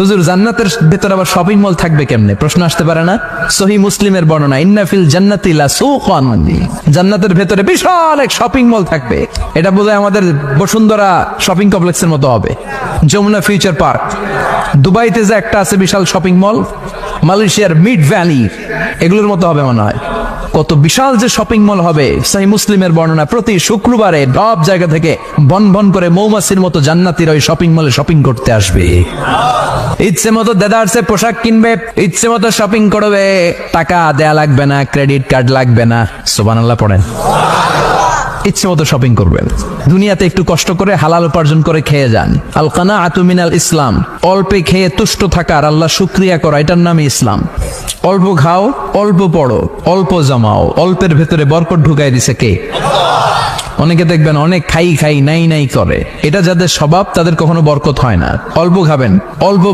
হুজুর জান্নাতের ভেতর আবার শপিং মল থাকবে কেমনে? প্রশ্ন আসতে পারে না? সহিহ মুসলিমের বর্ণনা, ইন্না ফিল জান্নাতি লাসুকান, জান্নাতের ভেতরে বিশাল এক শপিং মল থাকবে। এটা বোধহয় আমাদের বসুন্ধরা শপিং কমপ্লেক্সের মতো হবে, যমুনা ফিউচার পার্ক। দুবাইতে যে একটা আছে বিশাল শপিং মল, মালয়েশিয়ার মিড ভ্যালি, এগুলোর মতো হবে মনে হয়। কত বিশাল যে শপিং মল হবে। সহিহ মুসলিমের বর্ণনা, প্রতি শুক্রবারে সব জায়গা থেকে বন বন করে মৌমাছির মতো জান্নাতীরা ওই শপিং মলে শপিং করতে আসবে। ইচ্ছে মতো দেদারসে পোশাক কিনবে, ইচ্ছে মতো শপিং করবে, টাকা দেয়া লাগবে না, ক্রেডিট কার্ড লাগবে না। সুবহানাল্লাহ পড়েন। ইচ্ছে মতো শপিং করবেন। দুনিয়াতে একটু কষ্ট করে হালাল উপার্জন করে খেয়ে যান। আল কানাআতু মিনাল ইসলাম, অল্পে খেয়ে তুষ্ট থাকা আর আল্লাহ শুকরিয়া করা, এটার নামই ইসলাম। অল্প খাও, অল্প পড়ো, অল্প জমাও, অল্পের ভেতরে বরকত ঢুকাই দিছে কে? অনেকে দেখবেন অনেক খাই খাই নাই নাই করে, এটা যাদের স্বভাব তাদের কখনো বরকত হয় না। অল্প খাবেন, অল্প